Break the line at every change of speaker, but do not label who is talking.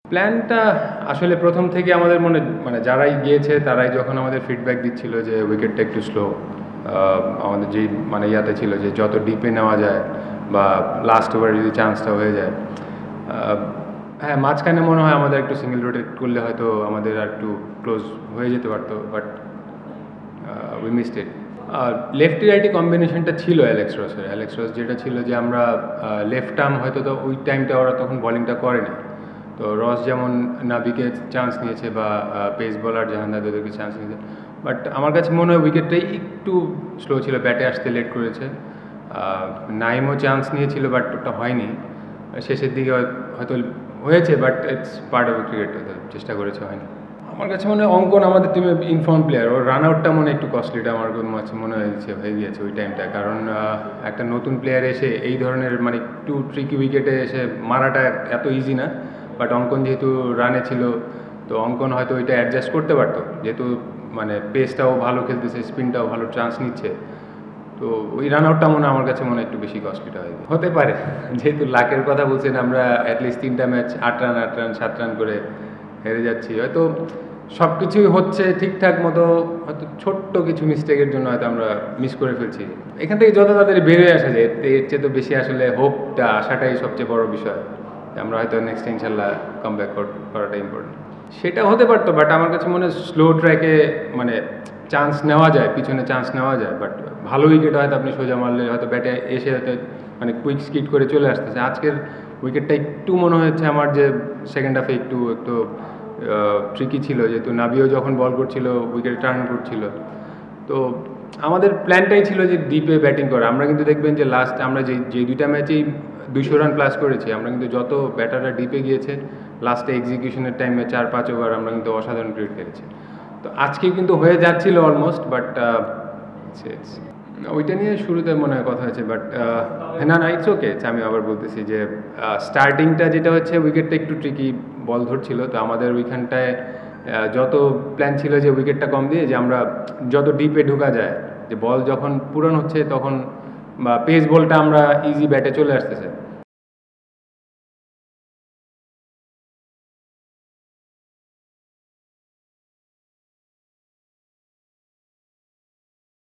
প্ল্যানটা আসলে প্রথম থেকে আমাদের মনে মানে যারাই গিয়েছে তারাই যখন আমাদের ফিডব্যাক দিচ্ছিল যে উইকেটটা একটু স্লো, আমাদের যেই মানে ইয়াতে ছিল যে যত ডিপে নেওয়া যায় বা লাস্ট ওভারে যদি চান্সটা হয়ে যায়, হ্যাঁ মাঝখানে মনে হয় আমাদের একটু সিঙ্গেল রোটেট করলে হয়তো আমাদের আর একটু ক্লোজ হয়ে যেতে পারতো, but we missed it. Lefty righty কম্বিনেশনটা ছিল অ্যালেক্স রস যেটা ছিল যে আমরা লেফট আর্ম হয়তো তো ওই টাইমটা ওরা তখন বলিংটা করেনি, তো রস যেমন নাবিকে চান্স নিয়েছে বা পেস বোলার জাহানাদ ওদেরকে চান্স নিয়েছে, বাট আমার কাছে মনে হয় উইকেটটাই একটু স্লো ছিল, ব্যাটে আসতে লেট করেছে। নাইমও চান্স নিয়েছিল বাট ওটা হয়নি, শেষের দিকে হয়তো হয়েছে, but it's part of cricket, চেষ্টা করেছে হয়নি। আমার কাছে মনে হয় অঙ্কন আমাদের টিমে ইনফর্ম প্লেয়ার, ওর রান আউটটা মনে একটু কস্টলিটা আমার কাছে মনে হয়ে গিয়েছে ওই টাইমটা, কারণ একটা নতুন প্লেয়ার এসে এই ধরনের মানে একটু ট্রিকি উইকেটে এসে মারাটা এত ইজি না, বাট অঙ্কন যেহেতু রানে ছিল তো অঙ্কন হয়তো ওইটা অ্যাডজাস্ট করতে পারতো, যেহেতু মানে পেসটাও ভালো খেলতেছে, স্পিনটাও ভালো চান্স নিচ্ছে, তো ওই রান আউটটা আমার কাছে মনে একটু বেশি কস্টলিটা হতে পারে। যেহেতু লাকের কথা বলছেন, আমরা অ্যাটলিস্ট 3টা ম্যাচ 8 রান 7 রান করে হেরে যাচ্ছি, হয়তো সব কিছুই হচ্ছে ঠিকঠাক মতো, হয়তো ছোট্ট কিছু মিস্টেকের জন্য হয়তো আমরা মিস করে ফেলছি। এখান থেকে যত তাড়াতাড়ি বেরিয়ে আসা যায় এর চেয়ে তো বেশি আসলে হোপটা আসাটাই সবচেয়ে বড় বিষয়, আমরা হয়তো নেক্সট ইনশাল্লাহ কামব্যাক করাটা ইম্পর্টেন্ট। সেটা হতে পারতো, বাট আমার কাছে মনে হয় স্লো ট্র্যাকে মানে চান্স নেওয়া যায়, পিছনে চান্স নেওয়া যায়, বাট ভালো উইকেট হয়তো আপনি সোজা মারলে হয়তো ব্যাটে এসে হয়তো মানে কুইক স্কিড করে চলে আসতেছে। আজকের উইকেটটা একটু মনে হচ্ছে আমার যে সেকেন্ড হাফে একটু একটু ট্রিকি ছিল, যেহেতু নাবিও যখন বল করছিল উইকেট টার্ন করছিল, তো আমাদের প্ল্যানটাই ছিল যে ডিপে ব্যাটিং করা। আমরা কিন্তু দেখবেন যে লাস্ট আমরা যে 2টা ম্যাচেই 200 রান প্লাস করেছি, আমরা কিন্তু যত ব্যাটাররা ডিপে গিয়েছে লাস্টে এক্সিকিউশনের টাইমে 4-5 ওভার আমরা কিন্তু অসাধারণ ক্রিকেট খেলেছি। তো আজকে কিন্তু হয়ে যাচ্ছিল অলমোস্ট, বাট ওইটা নিয়ে শুরুতে মনে হয় কথা হয়েছে, বাট না ইটস ওকে। আমি আবার বলতেছি যে স্টার্টিংটা যেটা হচ্ছে উইকেটটা একটু ট্রিকি, বল ধরছিল, তো আমাদের ওইখানটায় যত প্ল্যান ছিল যে উইকেটটা কম দিয়ে যে আমরা যত ডিপে ঢোকা যায়, যে বল যখন পূরণ হচ্ছে তখন বা পেস বলটা আমরা ইজি ব্যাটে চলে আসতেছে,